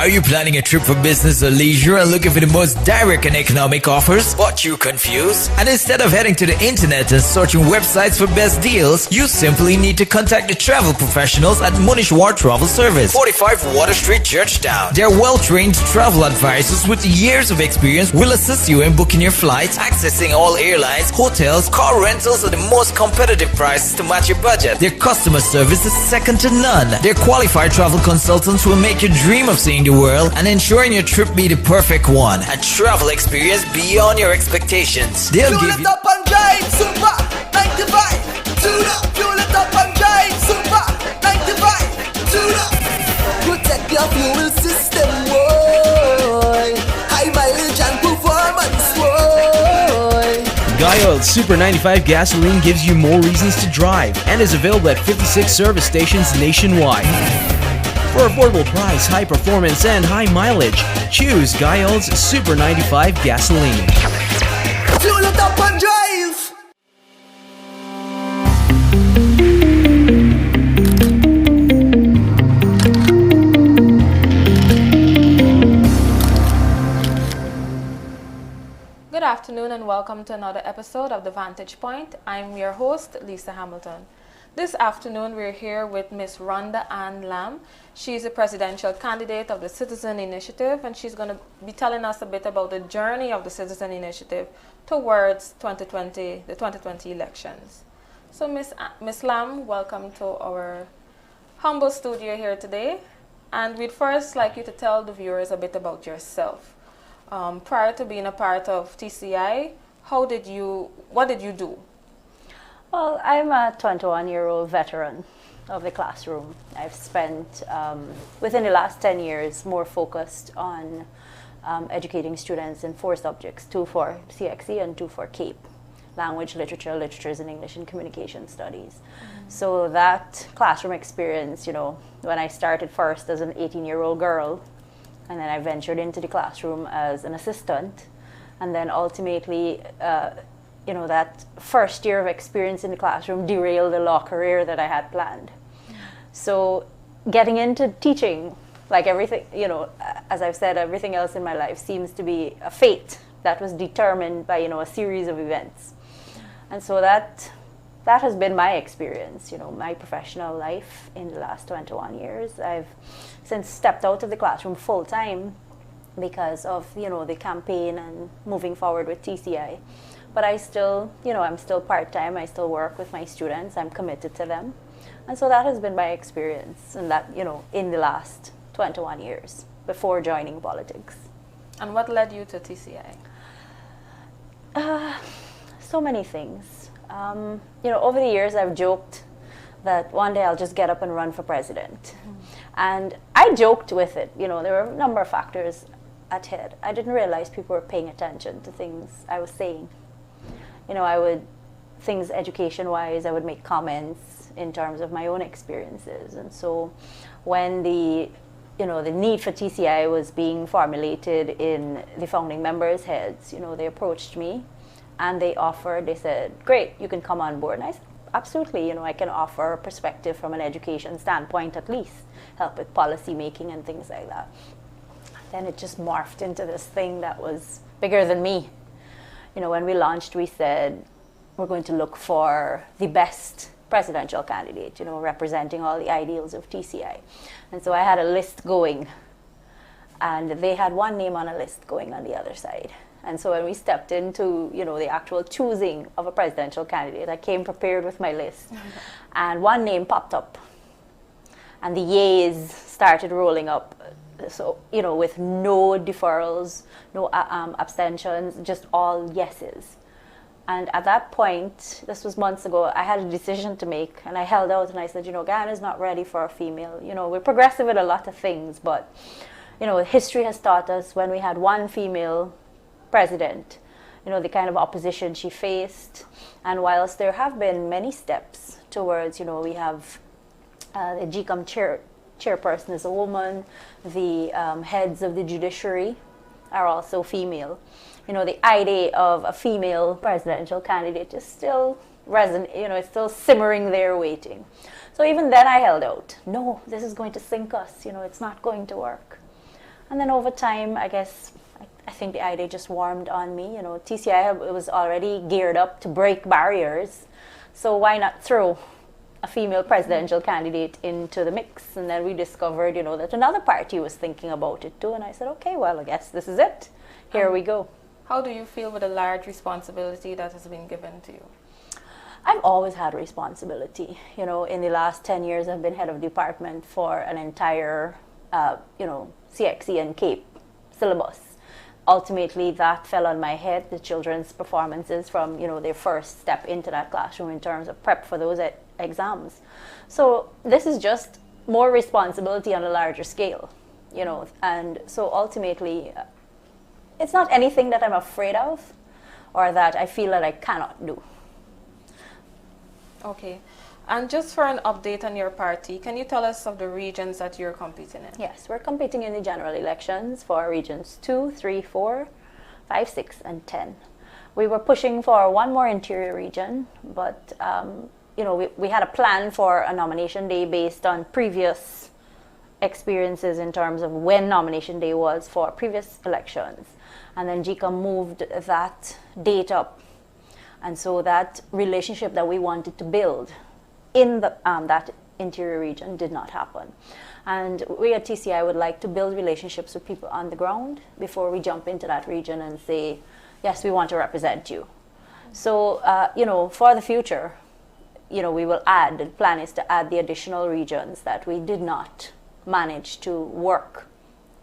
Are you planning a trip for business or leisure and looking for the most direct and economic offers, but you're confused? And instead of heading to the internet and searching websites for best deals, you simply need to contact the travel professionals at Munishwar Travel Service, 45 Water Street, Georgetown. Their well-trained travel advisors with years of experience will assist you in booking your flights, accessing all airlines, hotels, car rentals at the most competitive prices to match your budget. Their customer service is second to none. Their qualified travel consultants will make you dream of seeing the world and ensuring your trip be the perfect one. A travel experience beyond your expectations. They'll Fuel give it you up and drive, super 95. Tune up, fuel it up and drive, super 95. Tune up. Protect your fuel system, boy. High mileage and performance, boy. Guy Oil Super 95 gasoline gives you more reasons to drive and is available at 56 service stations nationwide. For affordable price, high performance, and high mileage, choose Guy Oil's Super 95 gasoline. Fuel it up and drive. Good afternoon and welcome to another episode of the Vantage Point. I'm your host, Lisa Hamilton. This afternoon we're here with Miss Rondha-Ann Lam. She's a presidential candidate of the Citizen Initiative, and she's going to be telling us a bit about the journey of the Citizen Initiative towards the 2020 elections. So Miss Lam, welcome to our humble studio here today. And we'd first like you to tell the viewers a bit about yourself. Prior to being a part of TCI, what did you do? Well, I'm a 21-year-old veteran of the classroom. I've spent, within the last 10 years, more focused on educating students in 4 subjects, 2 for CXE and 2 for CAPE, language, literature, literatures in English and communication studies. Mm-hmm. So that classroom experience, when I started first as an 18-year-old girl, and then I ventured into the classroom as an assistant, and then ultimately, that first year of experience in the classroom derailed the law career that I had planned. So getting into teaching, like everything, as I've said, everything else in my life seems to be a fate that was determined by, a series of events. And so that has been my experience, my professional life in the last 21 years. I've since stepped out of the classroom full time because of, the campaign and moving forward with TCI. But I still, I'm still part-time. I still work with my students. I'm committed to them. And so that has been my experience, and that, in the last 21 years before joining politics. And what led you to TCI? So many things. Over the years, I've joked that one day I'll just get up and run for president. Mm-hmm. And I joked with it. There were a number of factors at head. I didn't realize people were paying attention to things I was saying. Things education-wise, I would make comments in terms of my own experiences. And so when the need for TCI was being formulated in the founding members' heads, they approached me and they said, great, you can come on board. And I said, absolutely, I can offer a perspective from an education standpoint at least, help with policy making and things like that. Then it just morphed into this thing that was bigger than me. When we launched, we said we're going to look for the best presidential candidate, representing all the ideals of TCI. And so I had a list going, and they had one name on a list going on the other side. And so when we stepped into, the actual choosing of a presidential candidate, I came prepared with my list. And one name popped up, and the yays started rolling up. So, with no deferrals, no abstentions, just all yeses. And at that point, this was months ago, I had a decision to make, and I held out and I said, Guyana's not ready for a female. We're progressive in a lot of things, but, history has taught us when we had one female president, the kind of opposition she faced. And whilst there have been many steps towards, we have the GCOM chairperson is a woman, the heads of the judiciary are also female. The idea of a female presidential candidate is still it's still simmering there waiting. So even then I held out. No, this is going to sink us, it's not going to work. And then over time, I guess, I think the idea just warmed on me. You know, TCI was already geared up to break barriers, so why not throw a female presidential candidate into the mix? And then we discovered, you know, that another party was thinking about it too, and I said, okay, well, I guess this is it. Here we go. How do you feel with the large responsibility that has been given to you? I've always had responsibility. You know, in the last 10 years, I've been head of department for an entire, you know, CXE and CAPE syllabus. Ultimately, that fell on my head, the children's performances from, you know, their first step into that classroom in terms of prep for those exams. So this is just more responsibility on a larger scale, you know, and so ultimately, it's not anything that I'm afraid of or that I feel that I cannot do. Okay. And just for an update on your party, can you tell us of the regions that you're competing in? Yes, we're competing in the general elections for regions 2, 3, 4, 5, 6, and 10. We were pushing for one more interior region, but you know, we had a plan for a nomination day based on previous experiences in terms of when nomination day was for previous elections. And then JICA moved that date up. And so that relationship that we wanted to build in the, that interior region did not happen. And we at TCI would like to build relationships with people on the ground before we jump into that region and say, yes, we want to represent you. So, you know, for the future, you know, we will add, the plan is to add the additional regions that we did not manage to work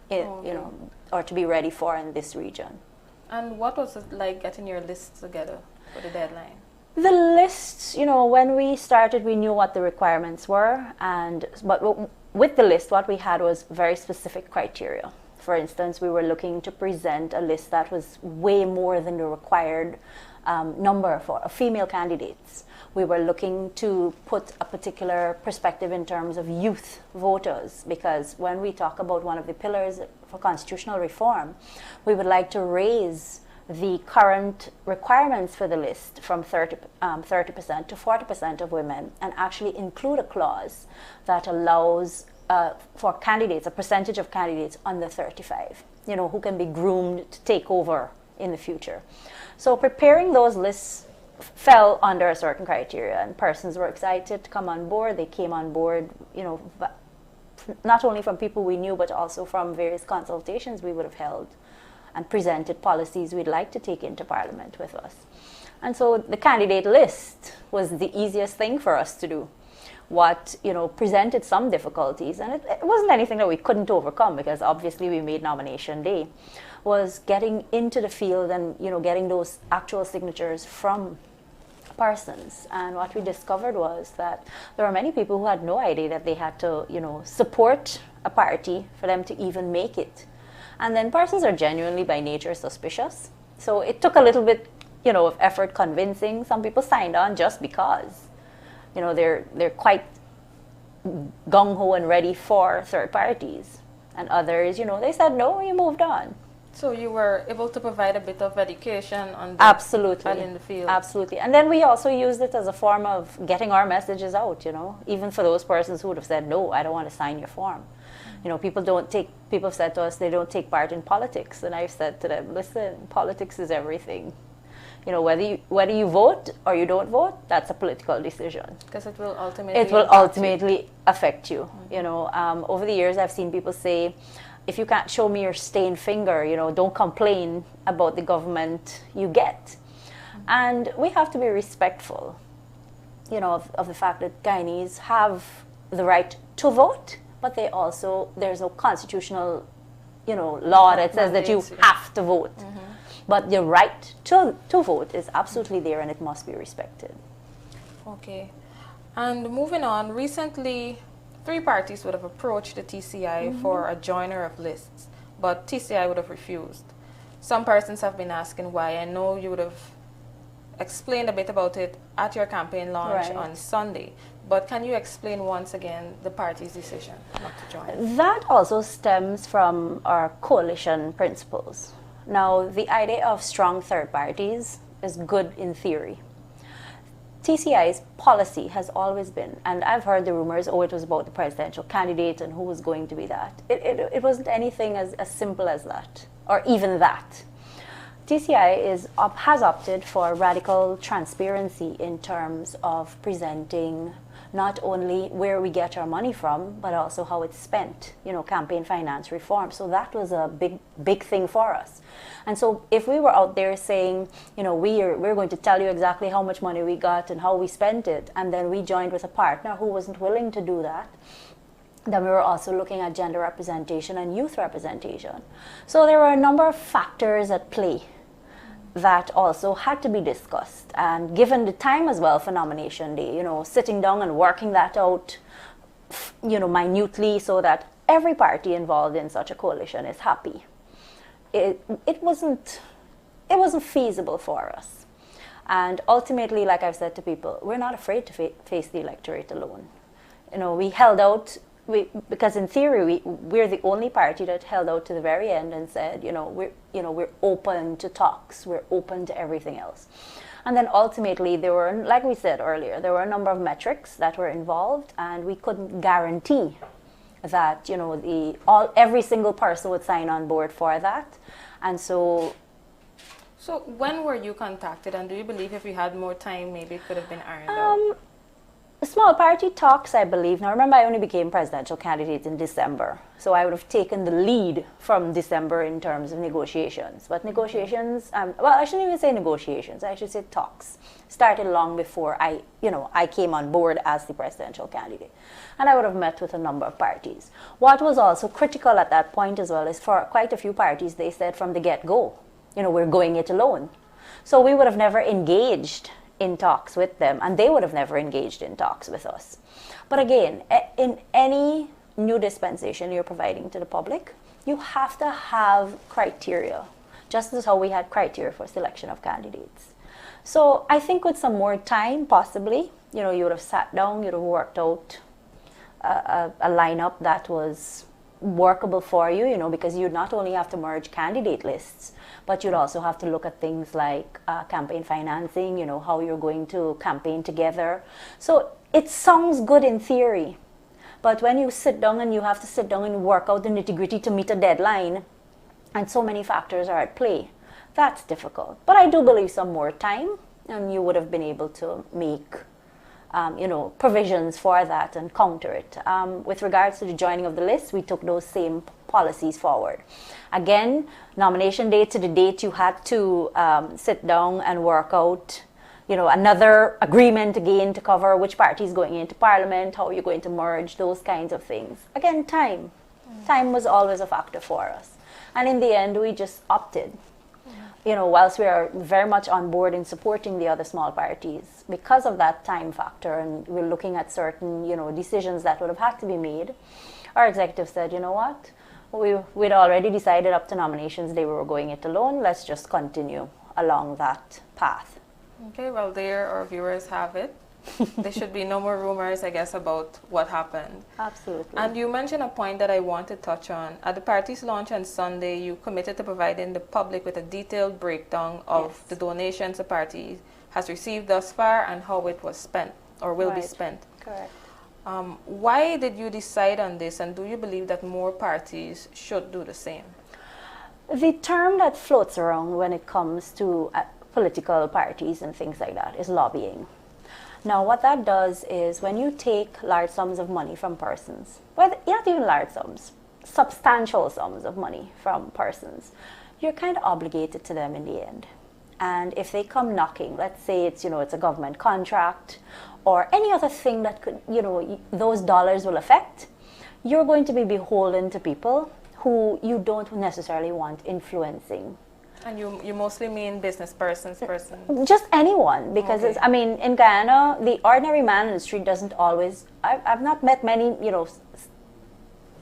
in, you know, or to be ready for in this region. And what was it like getting your list together for the deadline? The list, you know, when we started, we knew what the requirements were, but with the list, what we had was very specific criteria. For instance, we were looking to present a list that was way more than the required number for female candidates. We were looking to put a particular perspective in terms of youth voters, because when we talk about one of the pillars for constitutional reform, we would like to raise the current requirements for the list from 30% to 40% of women, and actually include a clause that allows for candidates, a percentage of candidates under 35, you know, who can be groomed to take over in the future. So preparing those lists fell under a certain criteria, and persons were excited to come on board. They came on board, you know, not only from people we knew, but also from various consultations we would have held, and presented policies we'd like to take into Parliament with us. And so the candidate list was the easiest thing for us to do. What, you know, presented some difficulties, and it wasn't anything that we couldn't overcome, because obviously we made nomination day, was getting into the field and, you know, getting those actual signatures from persons. And what we discovered was that there were many people who had no idea that they had to, you know, support a party for them to even make it. And then persons are genuinely by nature suspicious. So it took a little bit, you know, of effort convincing. Some people signed on just because, you know, they're quite gung-ho and ready for third parties. And others, you know, they said no, you moved on. So you were able to provide a bit of education on the Absolutely. and in the field. Absolutely. And then we also used it as a form of getting our messages out, you know, even for those persons who would have said, no, I don't want to sign your form. You know, people have said to us they don't take part in politics. And I've said to them, listen, politics is everything. You know, whether you vote or you don't vote, that's a political decision. Because it will ultimately affect you. Mm-hmm. You know, over the years I've seen people say, if you can't show me your stained finger, you know, don't complain about the government you get. Mm-hmm. And we have to be respectful, you know, of the fact that Guyanese have the right to vote, but there's no constitutional, you know, law that says that you have to vote. Mm-hmm. But the right to vote is absolutely there, and it must be respected. Okay. And moving on, recently 3 parties would have approached the TCI for a joiner of lists, but TCI would have refused. Some persons have been asking why. I know you would have explained a bit about it at your campaign launch on Sunday, but can you explain once again the party's decision not to join? That also stems from our coalition principles. Now, the idea of strong third parties is good in theory. TCI's policy has always been, and I've heard the rumors, oh, it was about the presidential candidate and who was going to be that. It wasn't anything as simple as that, or even that. TCI has opted for radical transparency in terms of presenting not only where we get our money from, but also how it's spent, campaign finance reform. So that was a big thing for us. And so if we were out there saying, we're going to tell you exactly how much money we got and how we spent it, and then we joined with a partner who wasn't willing to do that, then we were also looking at gender representation and youth representation. So there were a number of factors at play that also had to be discussed. And given the time as well for nomination day, sitting down and working that out, minutely so that every party involved in such a coalition is happy. It wasn't feasible for us. And ultimately, like I've said to people, we're not afraid to face the electorate alone. We held out, because in theory we're the only party that held out to the very end and said, we're open to talks, we're open to everything else. And then ultimately there were, like we said earlier, there were a number of metrics that were involved, and we couldn't guarantee that every single person would sign on board for that. And so when were you contacted, and do you believe if we had more time maybe it could have been ironed out? Small party talks, I believe. Now remember, I only became presidential candidate in December, so I would have taken the lead from December in terms of negotiations. But negotiations, I shouldn't even say negotiations, I should say talks, started long before I came on board as the presidential candidate. And I would have met with a number of parties. What was also critical at that point as well is for quite a few parties, they said from the get-go, we're going it alone. So we would have never engaged in talks with them, and they would have never engaged in talks with us. But again, in any new dispensation you're providing to the public, you have to have criteria, just as how we had criteria for selection of candidates. So I think with some more time, possibly, you would have sat down, you'd have worked out a lineup that was workable for you, because you'd not only have to merge candidate lists, but you'd also have to look at things like campaign financing, how you're going to campaign together. So it sounds good in theory, but when you sit down and you have to sit down and work out the nitty-gritty to meet a deadline, and so many factors are at play, that's difficult. But I do believe some more time, and you would have been able to make provisions for that and counter it. With regards to the joining of the list, we took those same policies forward. Again, nomination day to the date, you had to sit down and work out, another agreement again to cover which party is going into parliament, how you're going to merge, those kinds of things. Again, time. Time was always a factor for us. And in the end, we just opted. Whilst we are very much on board in supporting the other small parties, because of that time factor, and we're looking at certain, decisions that would have had to be made, our executive said, you know what, we'd already decided up to nominations day we were going it alone, let's just continue along that path. Okay, well, there our viewers have it. There should be no more rumors, I guess, about what happened. Absolutely. And you mentioned a point that I want to touch on. At the party's launch on Sunday, you committed to providing the public with a detailed breakdown of the donations the party has received thus far and how it was spent or will be spent. Correct. Why did you decide on this, and do you believe that more parties should do the same? The term that floats around when it comes to political parties and things like that is lobbying. Now, what that does is when you take large sums of money from persons, well, not even large sums, substantial sums of money from persons, you're kind of obligated to them in the end. And if they come knocking, let's say it's, it's a government contract or any other thing that could, those dollars will affect, you're going to be beholden to people who you don't necessarily want influencing. And you mostly mean business persons? Just anyone, because Okay. In Guyana, the ordinary man in the street doesn't always, I've not met many,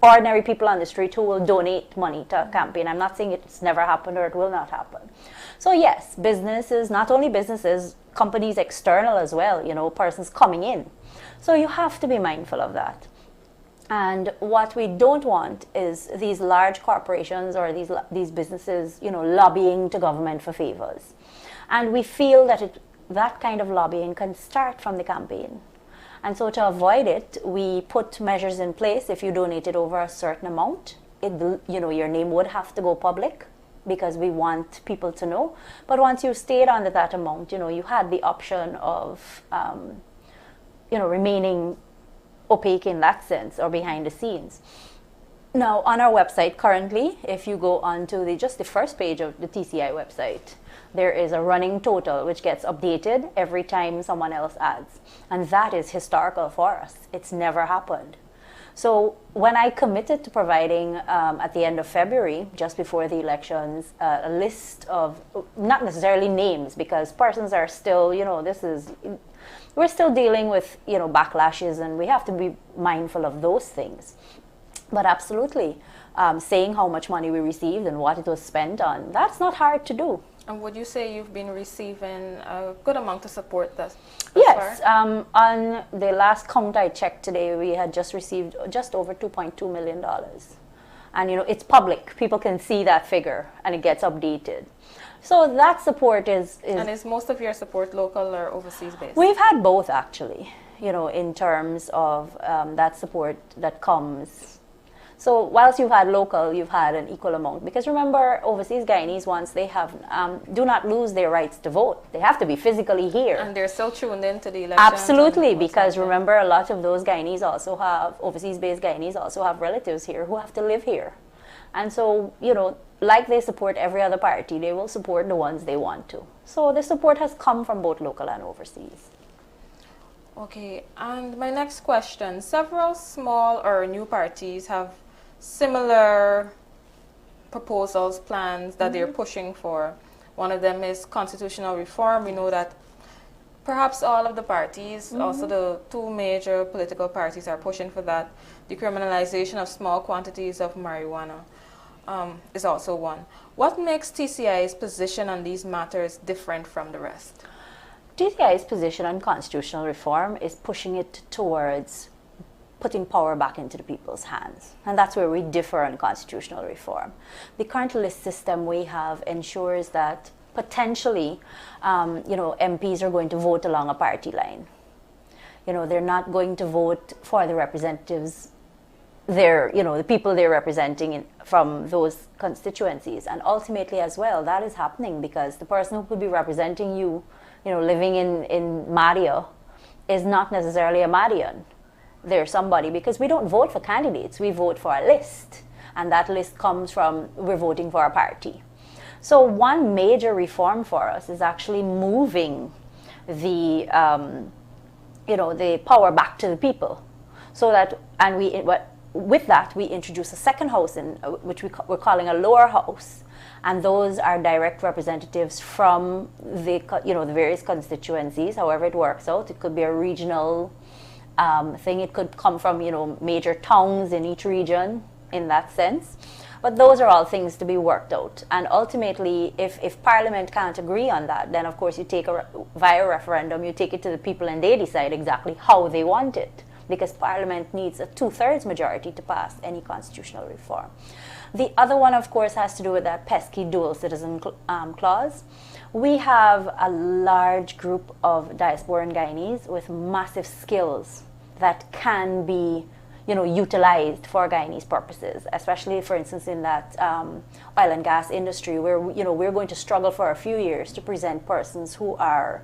ordinary people on the street who will donate money to a campaign. I'm not saying it's never happened or it will not happen. So yes, businesses, not only businesses, companies external as well, persons coming in. So you have to be mindful of that. And what we don't want is these large corporations or these businesses, lobbying to government for favors. And we feel that that kind of lobbying can start from the campaign. And so to avoid it, we put measures in place. If you donated over a certain amount, your name would have to go public because we want people to know. But once you stayed under that amount, you had the option of, remaining opaque in that sense or behind the scenes. Now, on our website currently, if you go onto just the first page of the TCI website, there is a running total which gets updated every time someone else adds. And that is historical for us. It's never happened. So when I committed to providing, at the end of February, just before the elections, a list of, not necessarily names, because persons are still, we're still dealing with, backlashes, and we have to be mindful of those things. But absolutely, saying how much money we received and what it was spent on, that's not hard to do. And would you say you've been receiving a good amount of support thus Yes. far? On the last count I checked today, we had just received just over $2.2 million. And, it's public. People can see that figure, and it gets updated. So that support is... And is most of your support local or overseas based? We've had both, actually, in terms of that support that comes. So whilst you've had local, you've had an equal amount. Because remember, overseas Guyanese, once they have, do not lose their rights to vote. They have to be physically here. And they're still tuned into the elections? Absolutely, because remember, a lot of those Guyanese also have, overseas-based Guyanese also have relatives here who have to live here. And so, like they support every other party, they will support the ones they want to. So the support has come from both local and overseas. Okay, and my next question. Several small or new parties have similar proposals, plans that they're pushing for. One of them is constitutional reform. We know that perhaps all of the parties, also the two major political parties, are pushing for that. Decriminalization of small quantities of marijuana is also one. What makes TCI's position on these matters different from the rest? TCI's position on constitutional reform is pushing it towards putting power back into the people's hands. And that's where we differ on constitutional reform. The current list system we have ensures that potentially, MPs are going to vote along a party line. They're not going to vote for the representatives, the people they're representing from those constituencies. And ultimately as well, that is happening because the person who could be representing you, living in Madia, is not necessarily a Madian. They're somebody, because we don't vote for candidates, we vote for a list. And that list comes from, we're voting for a party. So one major reform for us is actually moving the, the power back to the people. So that, and with that, we introduce a second house, which we're calling a lower house. And those are direct representatives from the various constituencies, however it works out. It could be a regional thing. It could come from, major towns in each region in that sense. But those are all things to be worked out. And ultimately, if Parliament can't agree on that, then of course you take via referendum, you take it to the people and they decide exactly how they want it. Because Parliament needs a 2/3 majority to pass any constitutional reform. The other one, of course, has to do with that pesky dual citizen clause. We have a large group of diasporan Guyanese with massive skills that can be, utilized for Guyanese purposes, especially, for instance, in that oil and gas industry where, we're going to struggle for a few years to present persons who are,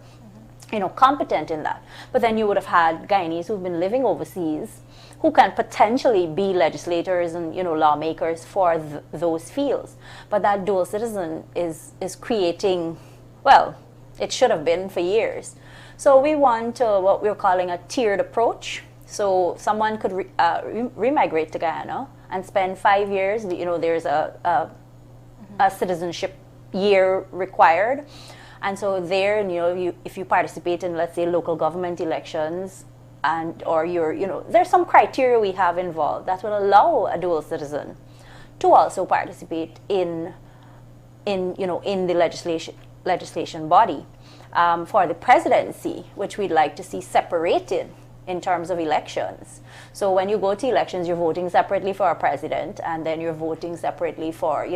competent in that. But then you would have had Guyanese who've been living overseas who can potentially be legislators and, lawmakers for those fields. But that dual citizen is creating, well, it should have been for years. So we want what we're calling a tiered approach. So someone could remigrate to Guyana and spend 5 years. There's a citizenship year required. And so there, if you participate in, let's say, local government elections, there's some criteria we have involved that will allow a dual citizen to also participate in the legislation body. For the presidency, which we'd like to see separated in terms of elections. So when you go to elections, you're voting separately for a president, and then you're voting separately for,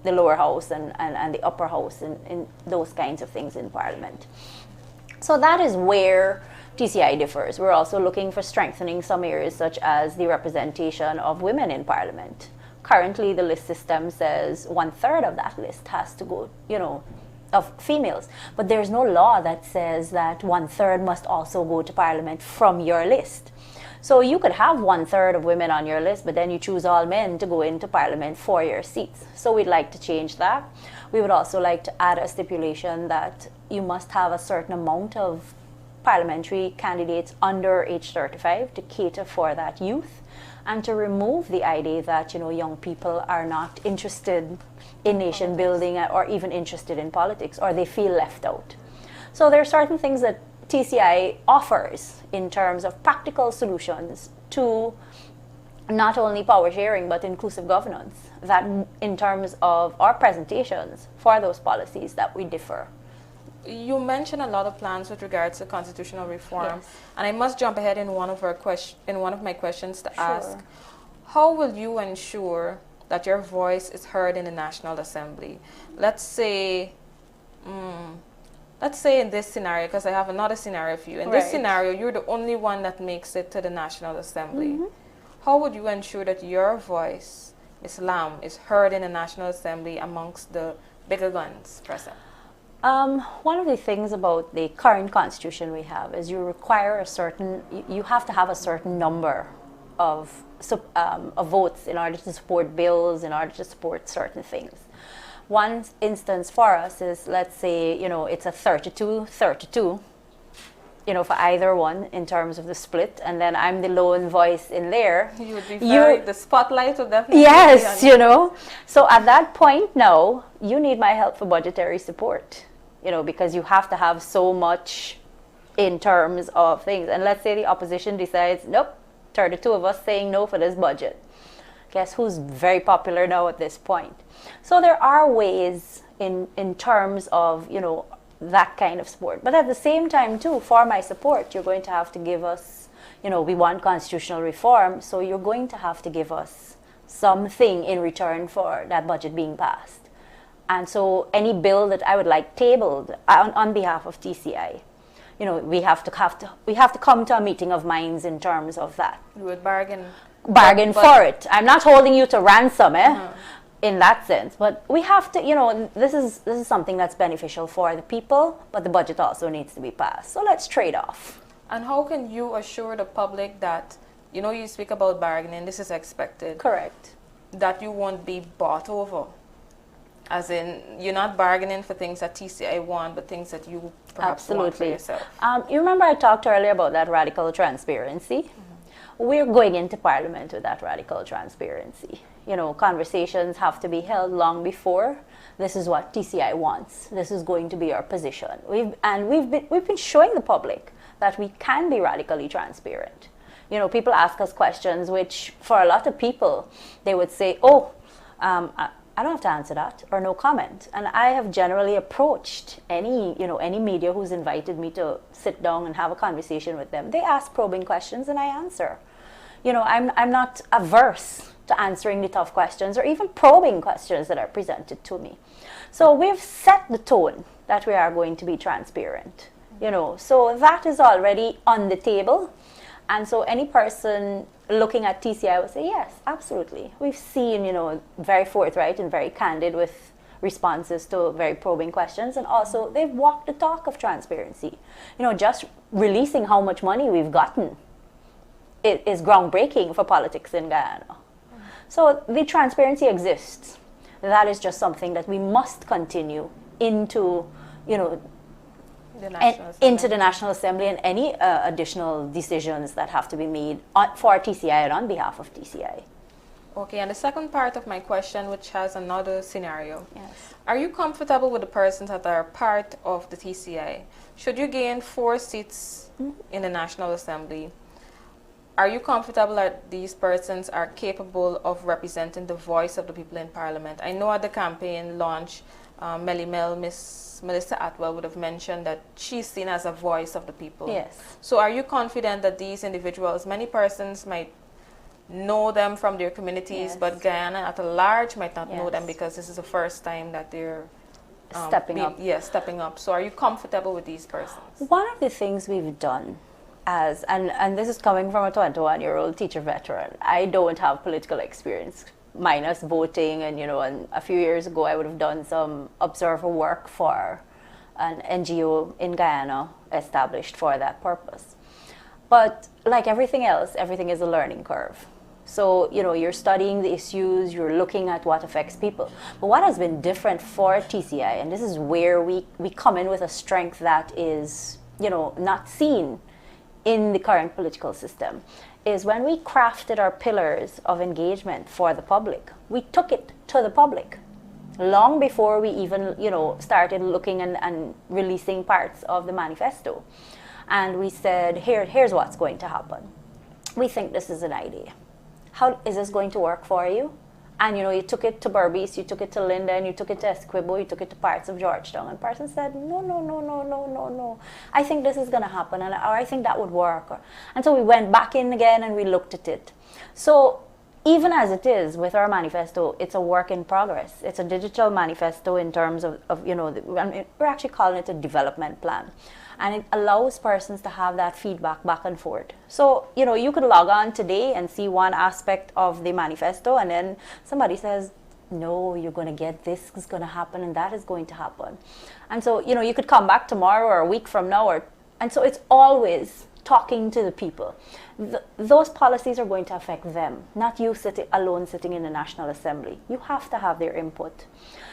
the lower house and the upper house and those kinds of things in Parliament. So that is where TCI differs. We're also looking for strengthening some areas such as the representation of women in Parliament. Currently, the list system says 1/3 of that list has to go, of females. But there's no law that says that 1/3 must also go to Parliament from your list. So you could have 1/3 of women on your list, but then you choose all men to go into Parliament for your seats. So we'd like to change that. We would also like to add a stipulation that you must have a certain amount of parliamentary candidates under age 35 to cater for that youth, and to remove the idea that young people are not interested in nation building or even interested in politics, or they feel left out. So there are certain things that TCI offers in terms of practical solutions to not only power sharing but inclusive governance, that in terms of our presentations for those policies that we differ. You mentioned a lot of plans with regards to constitutional reform, Yes. and I must jump ahead in one of my questions to Sure. ask: how will you ensure that your voice is heard in the National Assembly? Let's say in this scenario, because I have another scenario for you. In this Right. scenario, you're the only one that makes it to the National Assembly. How would you ensure that your voice, Ms. Lam, is heard in the National Assembly amongst the bigger guns present? One of the things about the current constitution we have is you have to have a certain number of votes in order to support bills, in order to support certain things. One instance for us is, let's say, it's a 32-32, for either one in terms of the split, and then I'm the lone voice in there. You would be the spotlight would definitely Yes, be on you. So at that point now, you need my help for budgetary support, because you have to have so much in terms of things. And let's say the opposition decides, nope, 32 of us saying no for this budget. Guess who's very popular now at this point? So there are ways in terms of, that kind of support. But at the same time, too, for my support, you're going to have to give us, we want constitutional reform, so you're going to have to give us something in return for that budget being passed. And so any bill that I would like tabled on behalf of TCI, we have to come to a meeting of minds in terms of that. You would bargain For it. I'm not holding you to ransom, in that sense. But we have to, this is something that's beneficial for the people, but the budget also needs to be passed. So let's trade off. And how can you assure the public that, you speak about bargaining, this is expected. Correct. That you won't be bought over? As in, you're not bargaining for things that TCI want, but things that you perhaps want for yourself. You remember I talked earlier about that radical transparency? We're going into Parliament with that radical transparency. Conversations have to be held long before. This is what TCI wants. This is going to be our position. We've been showing the public that we can be radically transparent. People ask us questions which, for a lot of people, they would say, I don't have to answer that, or no comment. And I have generally approached any media who's invited me to sit down and have a conversation with them. They ask probing questions and I answer. I'm not averse to answering the tough questions or even probing questions that are presented to me. So we've set the tone that we are going to be transparent. So that is already on the table. And so any person looking at TCI will say, yes, absolutely. We've seen, very forthright and very candid with responses to very probing questions. And also, they've walked the talk of transparency. Just releasing how much money we've gotten is groundbreaking for politics in Guyana. So the transparency exists. That is just something that we must continue into, into the National Assembly and any additional decisions that have to be made for TCI and on behalf of TCI. Okay, and the second part of my question, which has another scenario. Yes. Are you comfortable with the persons that are part of the TCI? Should you gain 4 seats in the National Assembly, are you comfortable that these persons are capable of representing the voice of the people in Parliament? I know at the campaign launch, Miss Melissa Atwell would have mentioned that she's seen as a voice of the people. Yes. So are you confident that these individuals, many persons might know them from their communities, Yes. but Guyana at large might not know Yes. them because this is the first time that they're Stepping up. Yeah, stepping up. So are you comfortable with these persons? One of the things we've done and this is coming from a 21-year-old teacher veteran, I don't have political experience minus voting, and and a few years ago I would have done some observer work for an NGO in Guyana established for that purpose. But like everything else, everything is a learning curve. So, you're studying the issues, you're looking at what affects people. But what has been different for TCI, and this is where we come in with a strength that is, not seen in the current political system, is when we crafted our pillars of engagement for the public, we took it to the public long before we even, started looking and releasing parts of the manifesto. And we said, here's what's going to happen. We think this is an idea. How is this going to work for you? And you took it to Berbice, you took it to Linden, you took it to Essequibo, you took it to parts of Georgetown, and person said, no. I think this is going to happen, or I think that would work. And so we went back in again and we looked at it. So even as it is with our manifesto, it's a work in progress. It's a digital manifesto in terms of we're actually calling it a development plan. And it allows persons to have that feedback back and forth. So, you could log on today and see one aspect of the manifesto, and then somebody says, no, you're going to get this is going to happen and that is going to happen. And so, you could come back tomorrow or a week from now. And so it's always talking to the people. Those policies are going to affect them, not you sitting in the National Assembly. You have to have their input.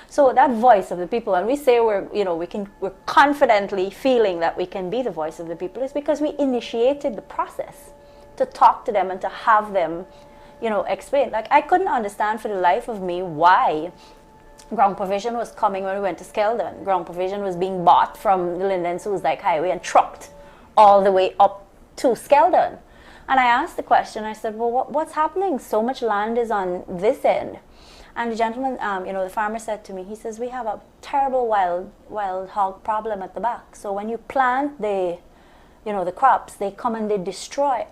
So that voice of the people, and we say we're confidently feeling that we can be the voice of the people, is because we initiated the process to talk to them and to have them, explain. Like, I couldn't understand for the life of me why ground provision was coming when we went to Skeldon. Ground provision was being bought from the Linden-Suzdijk Highway and trucked all the way up to Skeldon. And I asked the question, I said, well, what's happening? So much land is on this end. And the gentleman, the farmer said to me, he says, we have a terrible wild hog problem at the back. So when you plant the crops, they come and they destroy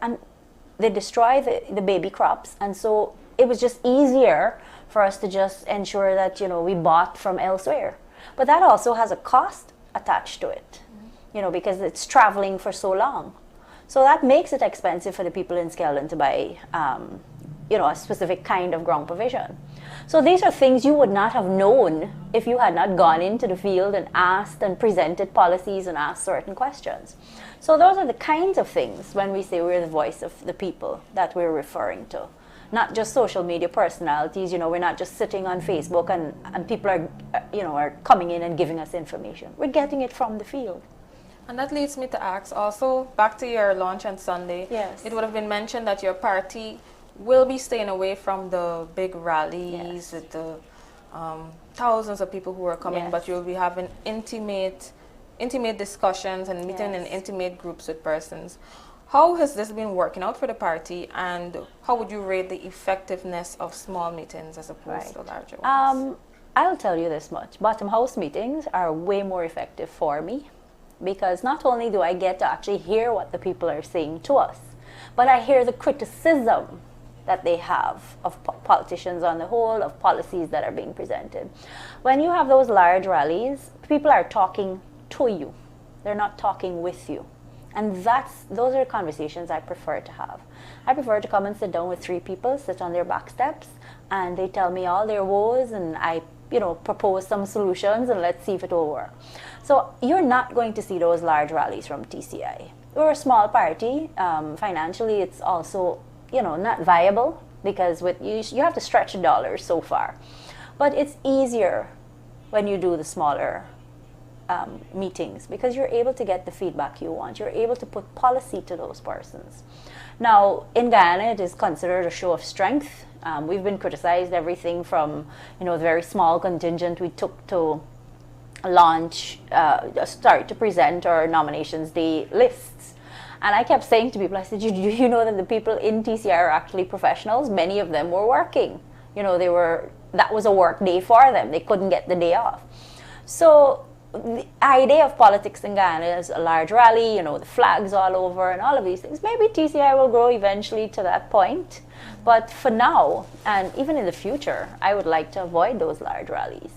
the baby crops. And so it was just easier for us to just ensure that, we bought from elsewhere. But that also has a cost attached to it, because it's traveling for so long. So that makes it expensive for the people in Skeldon to buy, a specific kind of ground provision. So these are things you would not have known if you had not gone into the field and asked and presented policies and asked certain questions. So those are the kinds of things when we say we're the voice of the people that we're referring to. Not just social media personalities, we're not just sitting on Facebook and people are coming in and giving us information. We're getting it from the field. And that leads me to ask also, back to your launch on Sunday, yes. It would have been mentioned that your party will be staying away from the big rallies, yes, with the thousands of people who are coming, yes, but you'll be having intimate discussions and meeting, yes, in intimate groups with persons. How has this been working out for the party, and how would you rate the effectiveness of small meetings as opposed to larger ones? I'll tell you this much. Bottom house meetings are way more effective for me, because not only do I get to actually hear what the people are saying to us, but I hear the criticism that they have of politicians on the whole, of policies that are being presented. When you have those large rallies, people are talking to you. They're not talking with you. And those are conversations I prefer to have. I prefer to come and sit down with 3 people, sit on their back steps, and they tell me all their woes, and I propose some solutions, and let's see if it will work. So you're not going to see those large rallies from TCI. We're a small party. Financially, it's also not viable, because you have to stretch the dollars so far. But it's easier when you do the smaller meetings, because you're able to get the feedback you want. You're able to put policy to those persons. Now, in Guyana, it is considered a show of strength. We've been criticized everything from, the very small contingent we took to to present our nominations day lists. And I kept saying to people, I said, you know that the people in TCI are actually professionals? Many of them were working. That was a work day for them. They couldn't get the day off. So the idea of politics in Guyana is a large rally, the flags all over and all of these things. Maybe TCI will grow eventually to that point. But for now, and even in the future, I would like to avoid those large rallies.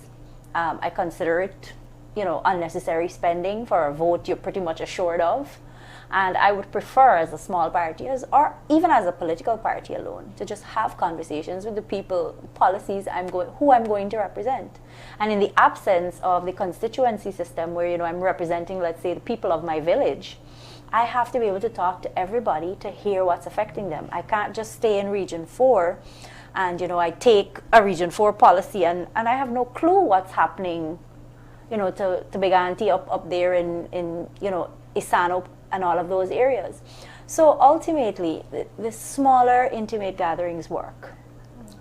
I consider it, unnecessary spending for a vote you're pretty much assured of. And I would prefer, as a small party, or even as a political party alone, to just have conversations with the people, policies who I'm going to represent. And in the absence of the constituency system where, I'm representing, let's say, the people of my village, I have to be able to talk to everybody to hear what's affecting them. I can't just stay in Region 4 and, I take a Region 4 policy and I have no clue what's happening, to Big Auntie up there in Isano and all of those areas. So ultimately, the smaller, intimate gatherings work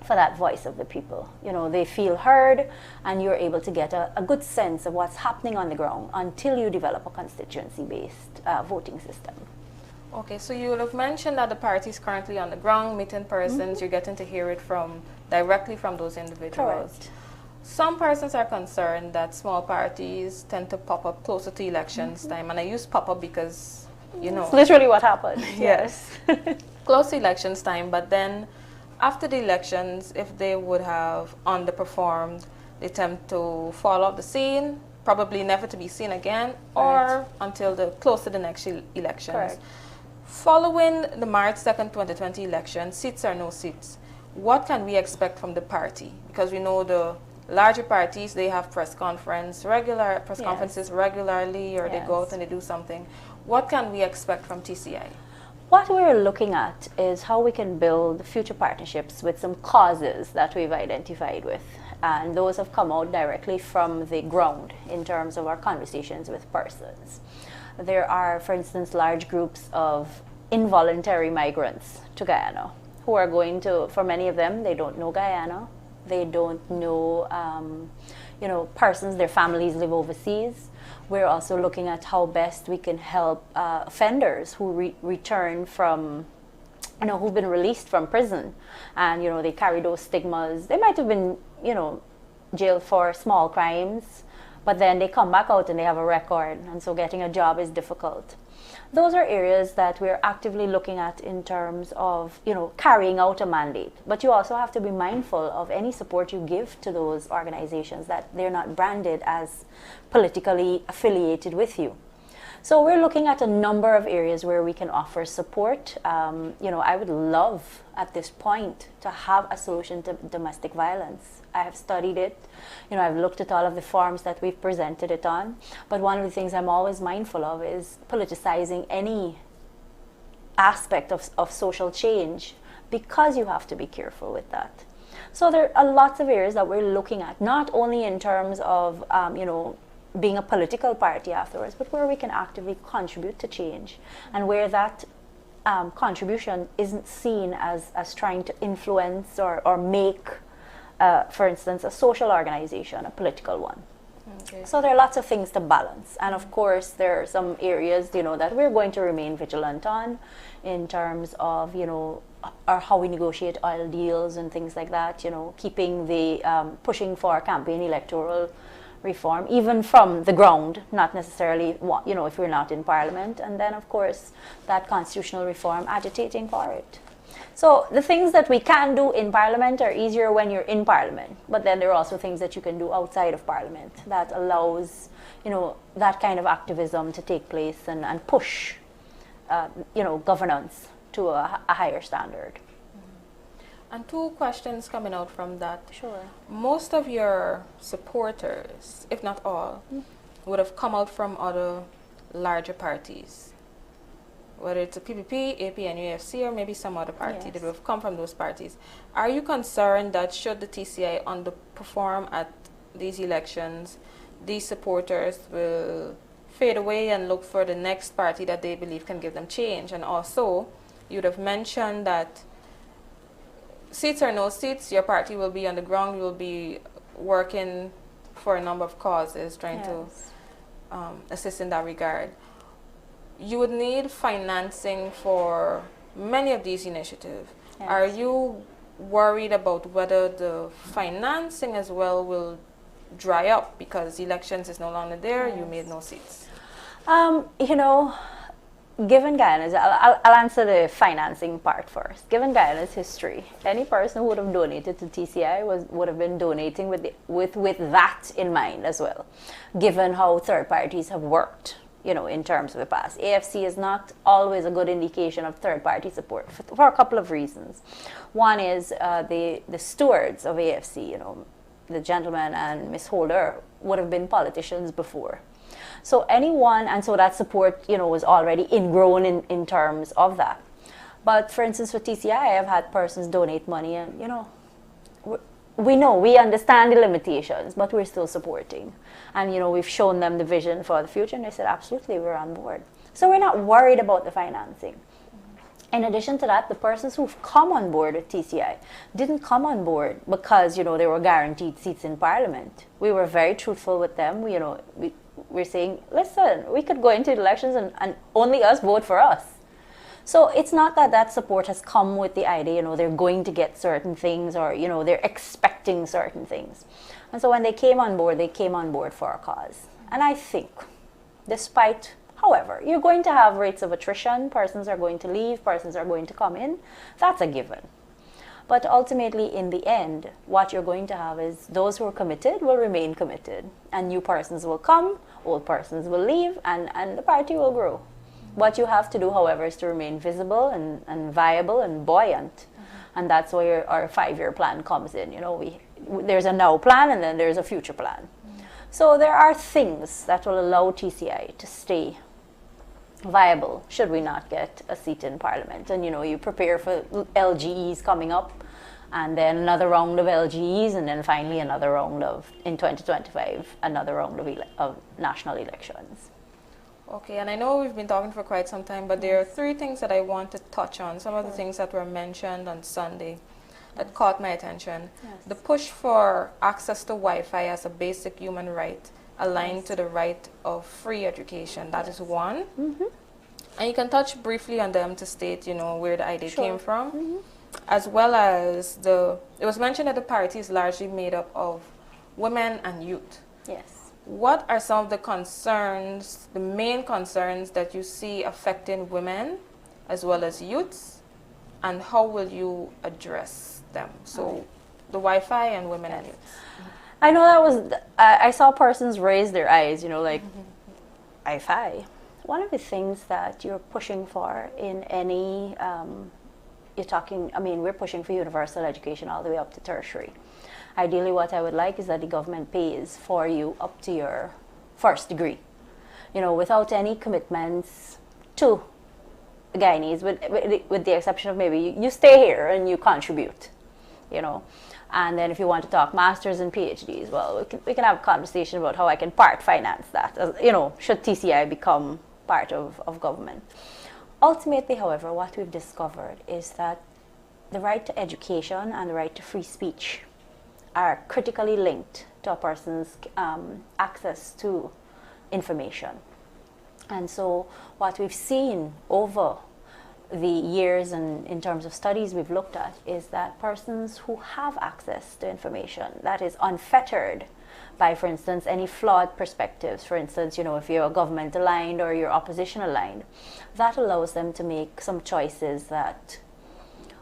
for that voice of the people. They feel heard, and you're able to get a good sense of what's happening on the ground until you develop a constituency-based voting system. Okay, so you have mentioned that the party is currently on the ground, meeting persons, you're getting to hear it directly from those individuals. Correct. Some persons are concerned that small parties tend to pop up closer to elections time, and I use pop up because, It's literally what happened. Yes. Close to elections time, but then after the elections, if they would have underperformed, they tend to fall off the scene, probably never to be seen again, or until close to the next elections. Correct. Following the March 2nd, 2020 election, seats or no seats, what can we expect from the party? Because we know the larger parties, they have regular press conferences regularly, or they go out and they do something. What can we expect from TCI? What we're looking at is how we can build future partnerships with some causes that we've identified with. And those have come out directly from the ground in terms of our conversations with persons. There are, for instance, large groups of involuntary migrants to Guyana who are going to, for many of them, they don't know Guyana. They don't know, persons, their families live overseas. We're also looking at how best we can help offenders who return from, who've been released from prison. And, they carry those stigmas. They might have been, jailed for small crimes, but then they come back out and they have a record. And so getting a job is difficult. Those are areas that we're actively looking at in terms of, carrying out a mandate. But you also have to be mindful of any support you give to those organizations, that they're not branded as politically affiliated with you. So we're looking at a number of areas where we can offer support. I would love at this point to have a solution to domestic violence. I have studied it. I've looked at all of the forms that we've presented it on. But one of the things I'm always mindful of is politicizing any aspect of social change, because you have to be careful with that. So there are lots of areas that we're looking at, not only in terms of, being a political party afterwards, but where we can actively contribute to change, and where that contribution isn't seen as trying to influence or make, for instance, a social organization a political one. Okay. So there are lots of things to balance, and of course there are some areas that we're going to remain vigilant on, in terms of or how we negotiate oil deals and things like that. Keeping the pushing for campaign electoral reform, even from the ground, not necessarily, if we're not in Parliament. And then, of course, that constitutional reform, agitating for it. So the things that we can do in Parliament are easier when you're in Parliament. But then there are also things that you can do outside of Parliament that allows, that kind of activism to take place and push, governance to a higher standard. And two questions coming out from that. Sure. Most of your supporters, if not all, would have come out from other larger parties. Whether it's a PPP, AP, and UFC, or maybe some other party, Yes. that would have come from those parties. Are you concerned that should the TCI underperform at these elections, these supporters will fade away and look for the next party that they believe can give them change? And also, you'd have mentioned that seats or no seats, your party will be on the ground, you will be working for a number of causes, trying to assist in that regard. You would need financing for many of these initiatives. Yes. Are you worried about whether the financing as well will dry up because elections is no longer there, you made no seats? given Guyana's, I'll answer the financing part first. Given Guyana's history, any person who would have donated to TCI would have been donating with that in mind as well, given how third parties have worked, in terms of the past. AFC is not always a good indication of third party support for a couple of reasons. One is the stewards of AFC, the gentleman and Miss Holder, would have been politicians before. So so that support, was already ingrown in terms of that. But for instance, for TCI, I've had persons donate money and, we understand the limitations, but we're still supporting. And, we've shown them the vision for the future and they said, absolutely, we're on board. So we're not worried about the financing. In addition to that, the persons who've come on board with TCI didn't come on board because, they were guaranteed seats in Parliament. We were very truthful with them. We're saying, listen, we could go into the elections and only us vote for us. So it's not that support has come with the idea, they're going to get certain things or, they're expecting certain things. And so when they came on board for a cause. And I think, despite, however, you're going to have rates of attrition, persons are going to leave, persons are going to come in, that's a given. But ultimately, in the end, what you're going to have is those who are committed will remain committed. And new persons will come, old persons will leave, and the party will grow. What you have to do, however, is to remain visible and viable and buoyant. And that's where our 5-year plan comes in. There's a now plan and then there's a future plan. So there are things that will allow TCI to stay viable should we not get a seat in Parliament. And you prepare for LGEs coming up, and then another round of LGEs, and then finally another round in 2025, another round of national elections. Okay, and I know we've been talking for quite some time, but there are 3 things that I want to touch on. Some of the things that were mentioned on Sunday that caught my attention. Yes. The push for access to Wi-Fi as a basic human right, aligned to the right of free education. That is one. And you can touch briefly on them to state, where the idea came from. As well as it was mentioned that the party is largely made up of women and youth. Yes. What are some of the concerns, the main concerns that you see affecting women as well as youths, and how will you address them? So the Wi-Fi and women and youths. I know that was, I saw persons raise their eyes, like, Wi-Fi. One of the things that you're pushing for in any, we're pushing for universal education all the way up to tertiary. Ideally, what I would like is that the government pays for you up to your first degree, without any commitments to the Guyanese, with the exception of maybe you stay here and you contribute, And then if you want to talk masters and PhDs, well, we can have a conversation about how I can part finance that, should TCI become part of government. Ultimately, however, what we've discovered is that the right to education and the right to free speech are critically linked to a person's access to information. And so what we've seen over the years and in terms of studies we've looked at is that persons who have access to information that is unfettered by, for instance, any flawed perspectives, for instance, if you're government aligned or you're opposition aligned, that allows them to make some choices that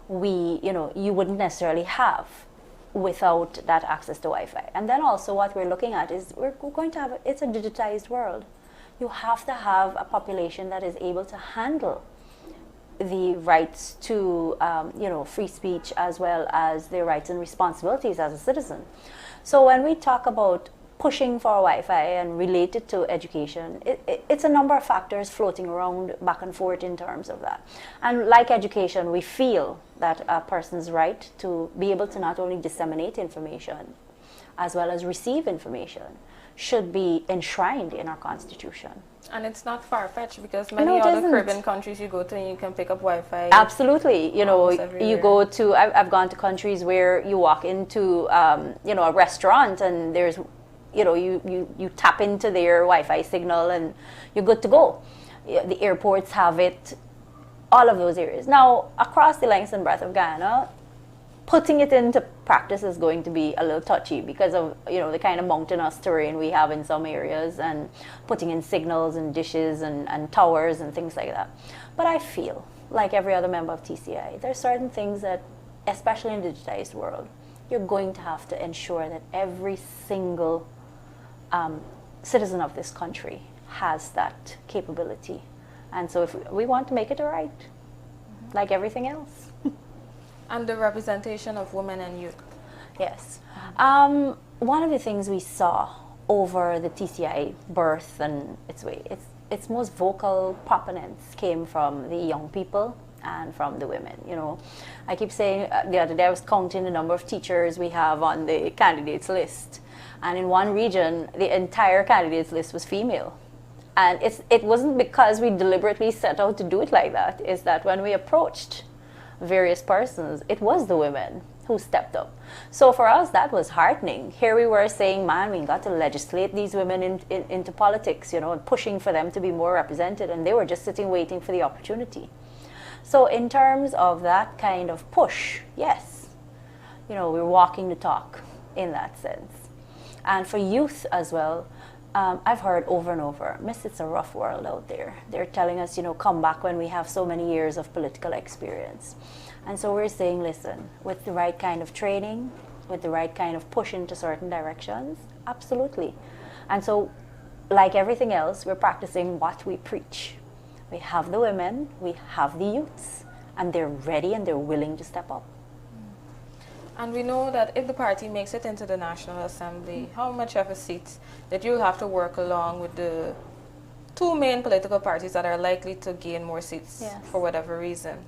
you wouldn't necessarily have without that access to Wi-Fi. And then also what we're looking at is we're going to have, it's a digitized world. You have to have a population that is able to handle the rights to free speech as well as their rights and responsibilities as a citizen. So when we talk about pushing for Wi-Fi and related to education, it's a number of factors floating around back and forth in terms of that. And like education, we feel that a person's right to be able to not only disseminate information as well as receive information should be enshrined in our Constitution. And it's not far-fetched because many other Caribbean countries you go to and you can pick up Wi-Fi. Absolutely. You go to, I've gone to countries where you walk into, a restaurant and there's, you tap into their Wi-Fi signal and you're good to go. The airports have it, all of those areas. Now, across the length and breadth of Guyana, putting it into practice is going to be a little touchy because of, you know, the kind of mountainous terrain we have in some areas, and putting in signals and dishes and towers and things like that. But I feel like every other member of TCI, there are certain things that, especially in the digitized world, you're going to have to ensure that every single citizen of this country has that capability. And so if we want to make it right, like everything else. And the representation of women and youth. Yes. One of the things we saw over the TCI birth and its most vocal proponents came from the young people and from the women. You know, I keep saying, the other day I was counting the number of teachers we have on the candidates list. And in one region, the entire candidates list was female. And it wasn't because we deliberately set out to do it like that. It's that when we approached various persons, it was the women who stepped up. So for us, that was heartening. Here we were saying, man, we got to legislate these women into politics, you know, and pushing for them to be more represented, and they were just sitting waiting for the opportunity. So in terms of that kind of push, yes, you know, we're walking the talk in that sense. And for youth as well, I've heard over and over, Miss, it's a rough world out there. They're telling us, you know, come back when we have so many years of political experience. And so we're saying, listen, with the right kind of training, with the right kind of push into certain directions, absolutely. And so, like everything else, we're practicing what we preach. We have the women, we have the youths, and they're ready and they're willing to step up. And we know that if the party makes it into the National Assembly, how much of a seat that you'll have to work along with the two main political parties that are likely to gain more seats for whatever reason.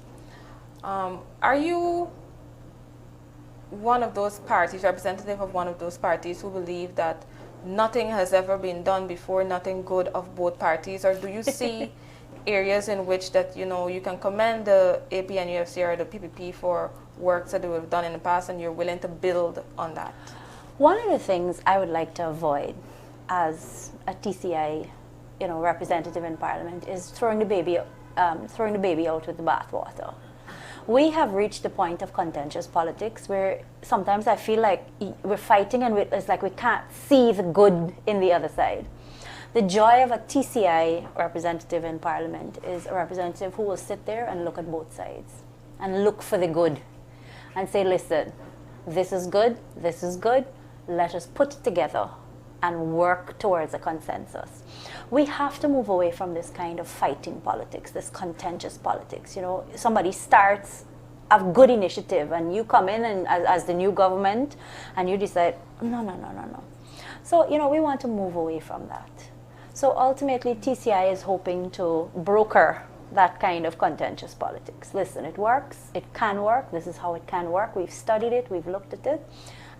Are you one of those parties, representative of one of those parties, who believe that nothing has ever been done before, nothing good of both parties, or do you see areas in which that, you know, you can commend the AP and UFC or the PPP for work that they have done in the past, and you're willing to build on that? One of the things I would like to avoid as a TCI, you know, representative in Parliament is throwing the baby out with the bathwater. We have reached the point of contentious politics where sometimes I feel like we're fighting and it's like we can't see the good in the other side. The joy of a TCI representative in Parliament is a representative who will sit there and look at both sides and look for the good and say, listen, this is good, let us put it together and work towards a consensus. We have to move away from this kind of fighting politics, this contentious politics. You know, somebody starts a good initiative and you come in and as the new government and you decide, no. So, you know, we want to move away from that. So ultimately, TCI is hoping to broker that kind of contentious politics. Listen, it works, it can work, this is how it can work, we've studied it, we've looked at it,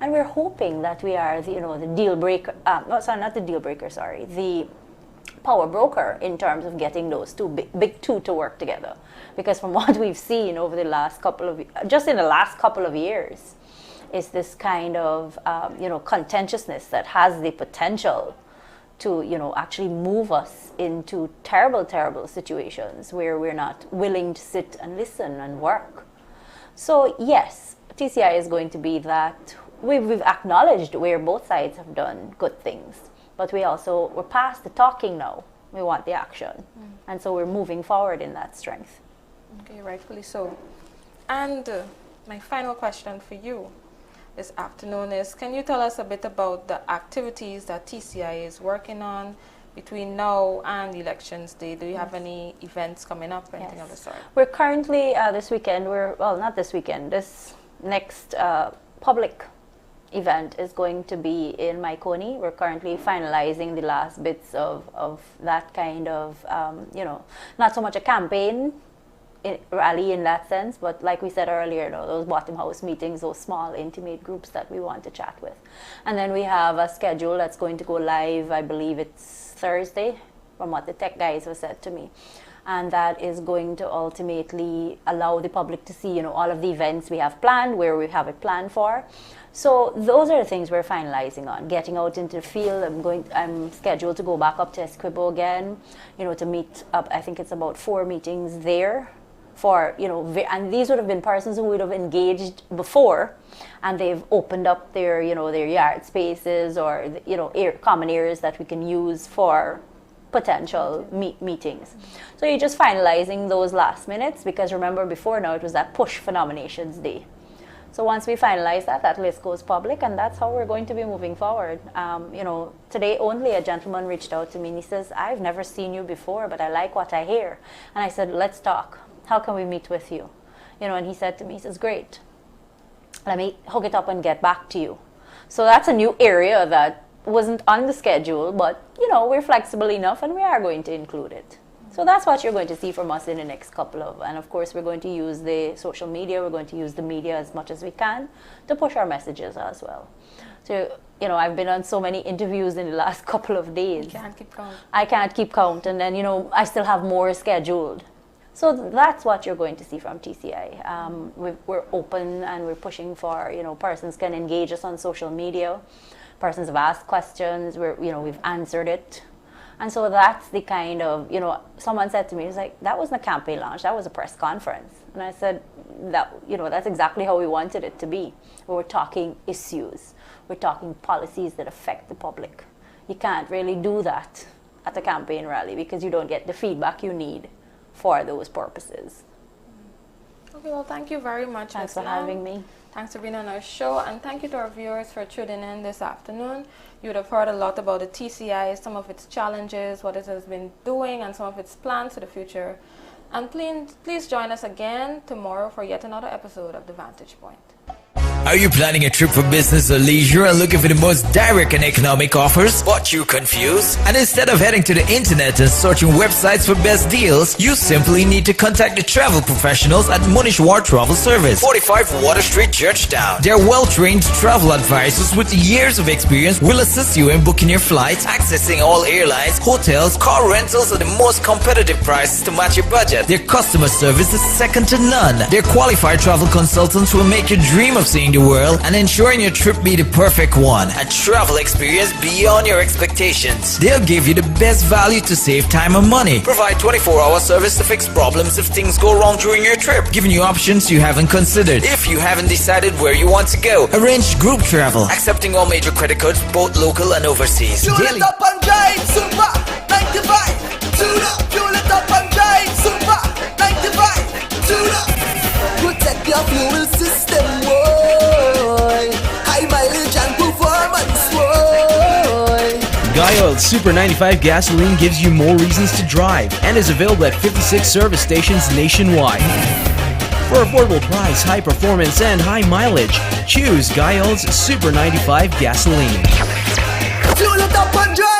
and we're hoping that we are the, you know, the deal breaker, the power broker in terms of getting those big two to work together. Because from what we've seen over the last just in the last couple of years, is this kind of, you know, contentiousness that has the potential to, you know, actually move us into terrible, terrible situations where we're not willing to sit and listen and work. So yes, TCI is going to be that. We've acknowledged where both sides have done good things, but we're past the talking now. We want the action. And so we're moving forward in that strength. Okay, rightfully so. And my final question for you this afternoon is, can you tell us a bit about the activities that TCI is working on between now and Elections Day? Do you have any events coming up or anything of the sort? We're currently, this weekend, not this weekend, this next public event is going to be in Maikoni. We're currently finalizing the last bits of that kind of, you know, not so much a campaign rally in that sense, but like we said earlier, you know, those bottom house meetings, those small intimate groups that we want to chat with. And then we have a schedule that's going to go live, I believe it's Thursday, from what the tech guys have said to me. And that is going to ultimately allow the public to see, you know, all of the events we have planned, where we have it planned for. So those are the things we're finalizing on, getting out into the field. I'm scheduled to go back up to Esquibo again, you know, to meet up. I think it's about 4 meetings there for, and these would have been persons who would have engaged before, and they've opened up their, their yard spaces or, common areas that we can use for potential meetings. So you're just finalizing those last minutes, because remember before now it was that push for nominations day. So once we finalize that, that list goes public, and that's how we're going to be moving forward. Today only a gentleman reached out to me and he says, I've never seen you before, but I like what I hear. And I said, let's talk. How can we meet with you? And he said to me, he says, great. Let me hook it up and get back to you. So that's a new area that wasn't on the schedule, but, we're flexible enough and we are going to include it. So that's what you're going to see from us in the next couple of, and of course we're going to use the social media, we're going to use the media as much as we can to push our messages as well. So, I've been on so many interviews in the last couple of days. You can't keep count. I can't keep count, and then, I still have more scheduled. So that's what you're going to see from TCI. We're open and we're pushing for, persons can engage us on social media. Persons have asked questions, we've answered it. And so that's the kind of, someone said to me, it's like, that wasn't a campaign launch, that was a press conference. And I said, that's exactly how we wanted it to be. We were talking issues. We're talking policies that affect the public. You can't really do that at a campaign rally because you don't get the feedback you need for those purposes. Okay, well, thank you very much. Thanks for having me. Thanks for being on our show, and thank you to our viewers for tuning in this afternoon. You would have heard a lot about the TCI, some of its challenges, what it has been doing, and some of its plans for the future. And please join us again tomorrow for yet another episode of The Vantage Point. Are you planning a trip for business or leisure and looking for the most direct and economic offers? But you confused? And instead of heading to the internet and searching websites for best deals, you simply need to contact the travel professionals at Munishwar Travel Service, 45 Water Street, Georgetown. Their well-trained travel advisors with years of experience will assist you in booking your flights, accessing all airlines, hotels, car rentals at the most competitive prices to match your budget. Their customer service is second to none. Their qualified travel consultants will make your dream of seeing the world and ensuring your trip be the perfect one. A travel experience beyond your expectations. They'll give you the best value to save time and money. Provide 24-hour service to fix problems if things go wrong during your trip. Giving you options you haven't considered if you haven't decided where you want to go. Arrange group travel. Accepting all major credit cards, both local and overseas. Fuel it up and drive, super 95. Tune up, fuel it up and drive, super 95. Tune up. Protect your fuel system, boy. High mileage and performance, boy. Guy Oil's Super 95 gasoline gives you more reasons to drive and is available at 56 service stations nationwide. For affordable price, high performance, and high mileage, choose Guy Oil's Super 95 gasoline. Fuel it up and drive.